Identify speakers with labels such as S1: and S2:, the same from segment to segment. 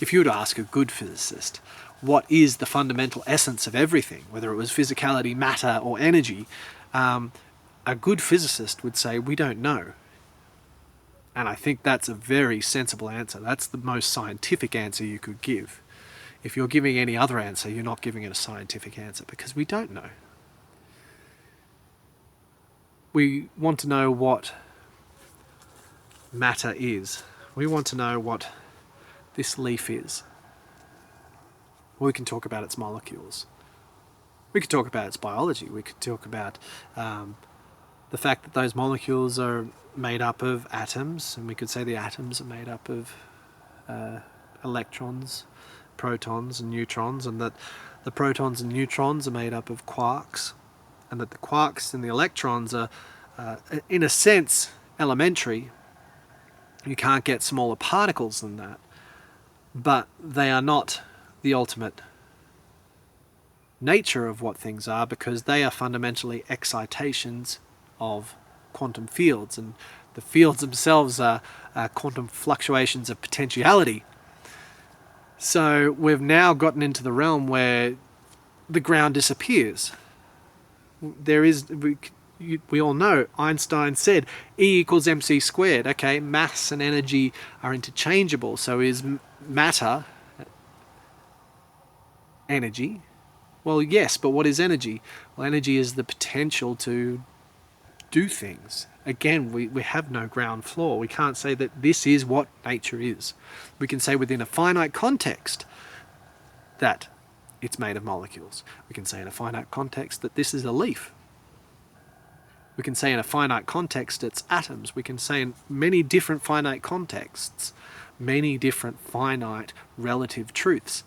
S1: if you were to ask a good physicist, what is the fundamental essence of everything, whether it was physicality, matter, or energy, a good physicist would say, we don't know. And I think that's a very sensible answer. That's the most scientific answer you could give. If you're giving any other answer, you're not giving it a scientific answer, because we don't know. We want to know what matter is. We want to know what this leaf is. We can talk about its molecules. We could talk about its biology. We could talk about the fact that those molecules are made up of atoms, and we could say the atoms are made up of electrons, protons and neutrons, and that the protons and neutrons are made up of quarks, and that the quarks and the electrons are, in a sense, elementary. You can't get smaller particles than that, but they are not the ultimate nature of what things are, because they are fundamentally excitations of quantum fields, and the fields themselves are quantum fluctuations of potentiality. So we've now gotten into the realm where the ground disappears. We all know Einstein said E equals mc squared. Okay, mass and energy are interchangeable. So is matter energy? Well, yes, but what is energy? Well, energy is the potential to do things. Again, we have no ground floor. We can't say that this is what nature is. We can say within a finite context that it's made of molecules. We can say in a finite context that this is a leaf. We can say in a finite context it's atoms. We can say in many different finite contexts, many different finite relative truths.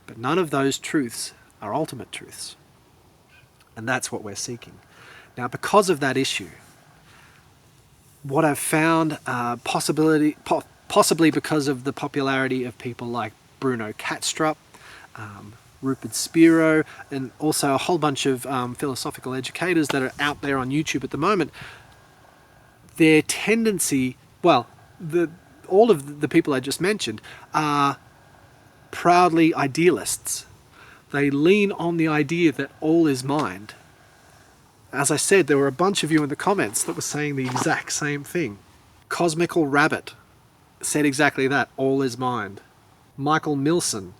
S1: But none of those truths are ultimate truths. And that's what we're seeking. Now, because of that issue, what I've found, possibly because of the popularity of people like Bruno Kastrup, Rupert Spiro, and also a whole bunch of philosophical educators that are out there on YouTube at the moment, their tendency, well, all of the people I just mentioned are proudly idealists. They lean on the idea that all is mind. As I said, there were a bunch of you in the comments that were saying the exact same thing. Cosmical Rabbit said exactly that, all is mind. Michael Milson,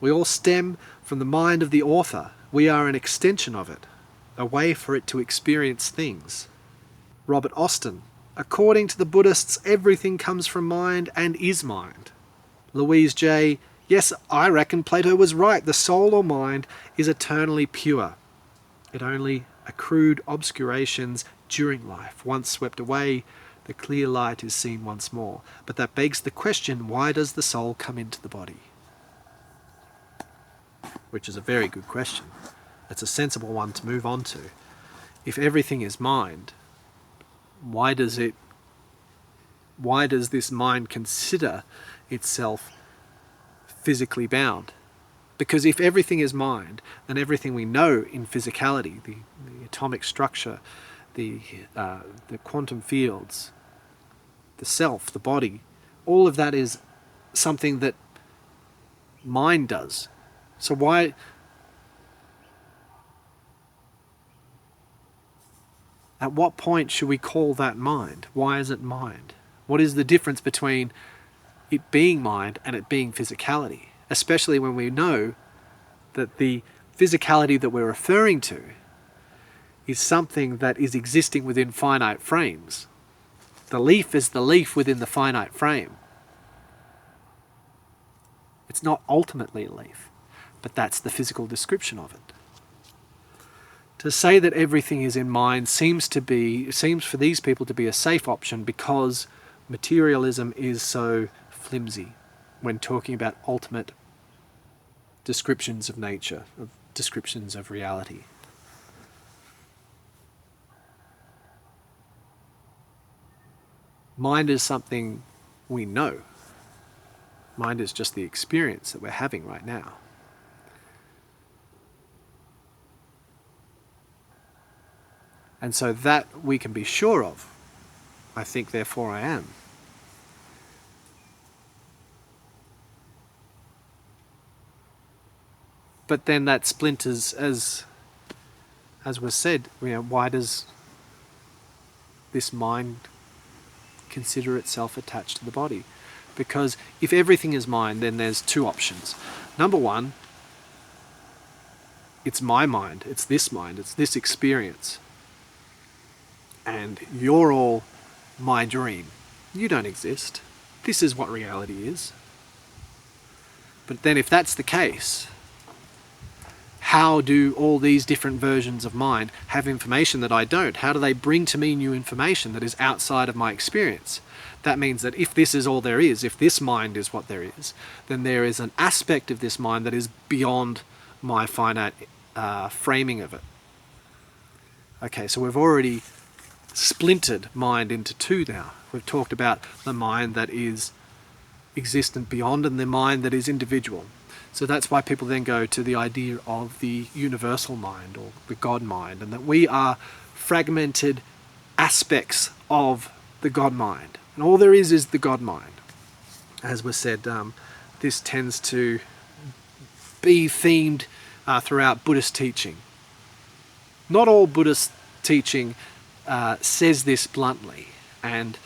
S1: we all stem from the mind of the author. We are an extension of it, a way for it to experience things. Robert Austin, according to the Buddhists, everything comes from mind and is mind. Louise J, yes, I reckon Plato was right. The soul or mind is eternally pure. It only accrued obscurations during life. Once swept away, the clear light is seen once more. But that begs the question, why does the soul come into the body? Which is a very good question. It's a sensible one to move on to. If everything is mind, why does this mind consider itself physically bound? Because if everything is mind, then everything we know in physicality, the atomic structure, the quantum fields, the self, the body, all of that is something that mind does. So why... At what point should we call that mind? Why is it mind? What is the difference between it being mind and it being physicality? Especially when we know that the physicality that we're referring to is something that is existing within finite frames. The leaf is the leaf within the finite frame. It's not ultimately a leaf, but that's the physical description of it. To say that everything is in mind seems for these people to be a safe option, because materialism is so flimsy when talking about ultimate descriptions of nature, of descriptions of reality. Mind is something we know. Mind is just the experience that we're having right now. And so that we can be sure of. I think, therefore I am. But then that splinters, as was said, why does this mind consider itself attached to the body? Because if everything is mind, then there's two options. Number one, it's my mind, it's this experience. And you're all my dream. You don't exist. This is what reality is. But then if that's the case, how do all these different versions of mind have information that I don't? How do they bring to me new information that is outside of my experience? That means that if this is all there is, if this mind is what there is, then there is an aspect of this mind that is beyond my finite framing of it. Okay, so we've already splintered mind into two now. We've talked about the mind that is existent beyond and the mind that is individual. So that's why people then go to the idea of the universal mind or the God mind, and that we are fragmented aspects of the God mind. And all there is the God mind. As was said, this tends to be themed throughout Buddhist teaching. Not all Buddhist teaching says this bluntly, and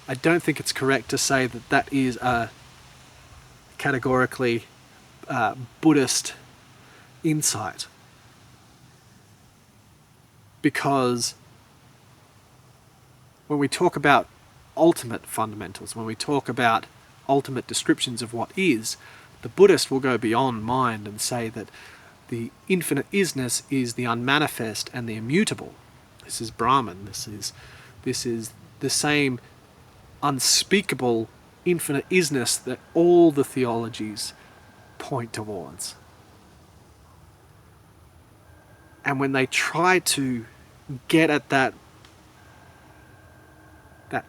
S1: I don't think it's correct to say that that is a categorically Buddhist insight, because when we talk about ultimate fundamentals, when we talk about ultimate descriptions of what is, the Buddhist will go beyond mind and say that the infinite isness is the unmanifest and the immutable. This is Brahman. This is the same unspeakable infinite isness that all the theologies point towards. And when they try to get at that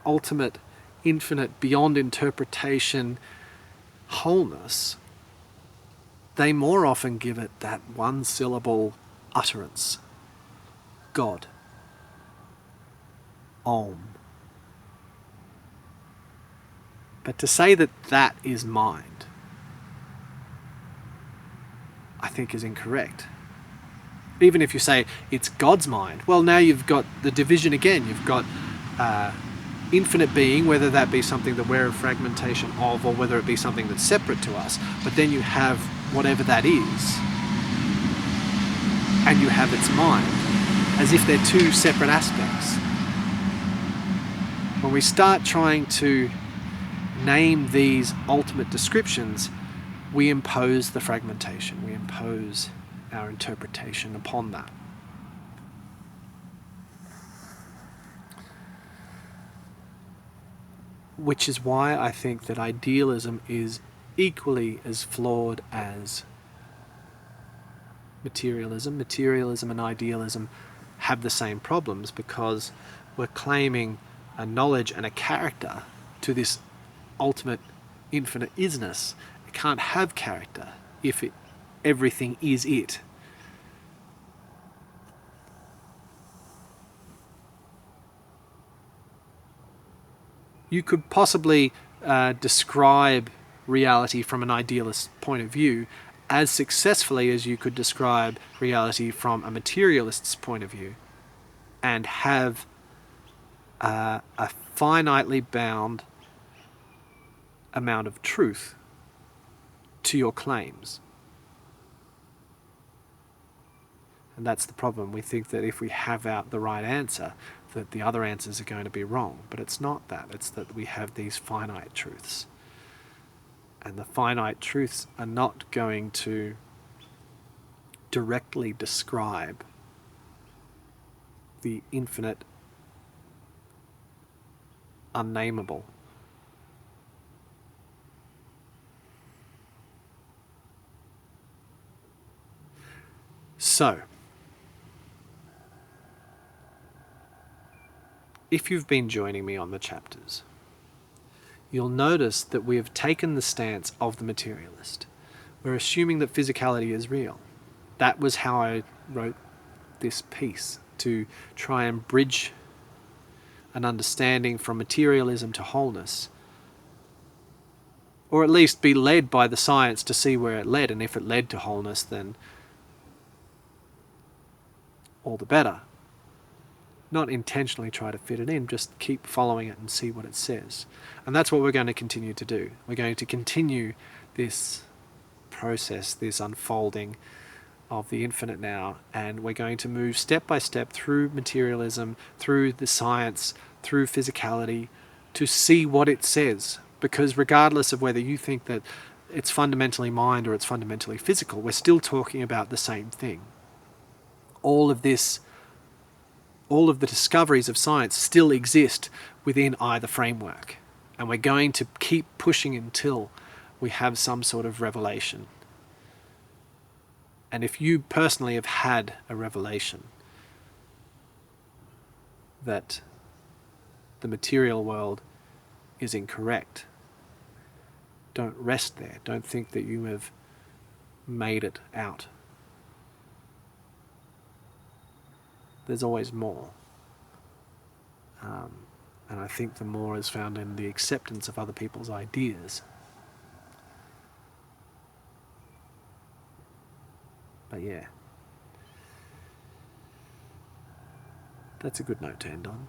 S1: ultimate, infinite, beyond interpretation wholeness, they more often give it that one syllable utterance. God. Om. But to say that that is mind, I think is incorrect. Even if you say it's God's mind, well, now you've got the division again. You've got infinite being, whether that be something that we're a fragmentation of, or whether it be something that's separate to us. But then you have whatever that is, and you have its mind, as if they're two separate aspects. When we start trying to name these ultimate descriptions, we impose the fragmentation, we impose our interpretation upon that. Which is why I think that idealism is equally as flawed as materialism. Materialism and idealism have the same problems, because we're claiming a knowledge and a character to this ultimate infinite isness. It can't have character if everything is it. You could possibly describe reality from an idealist point of view as successfully as you could describe reality from a materialist's point of view, and have a finitely bound amount of truth to your claims. And that's the problem. We think that if we have out the right answer, that the other answers are going to be wrong. But it's not that. It's that we have these finite truths. And the finite truths are not going to directly describe the infinite, unnameable. So, if you've been joining me on the chapters, you'll notice that we have taken the stance of the materialist. We're assuming that physicality is real. That was how I wrote this piece, to try and bridge an understanding from materialism to wholeness, or at least be led by the science to see where it led, and if it led to wholeness, then all the better. Not intentionally try to fit it in, just keep following it and see what it says. And that's what we're going to continue to do. We're going to continue this process, this unfolding of the infinite now, and we're going to move step by step through materialism, through the science, through physicality, to see what it says. Because regardless of whether you think that it's fundamentally mind or it's fundamentally physical, we're still talking about the same thing. All of the discoveries of science still exist within either framework. And we're going to keep pushing until we have some sort of revelation. And if you personally have had a revelation that the material world is incorrect, don't rest there. Don't think that you have made it out. There's always more. And I think the more is found in the acceptance of other people's ideas. But yeah, that's a good note to end on.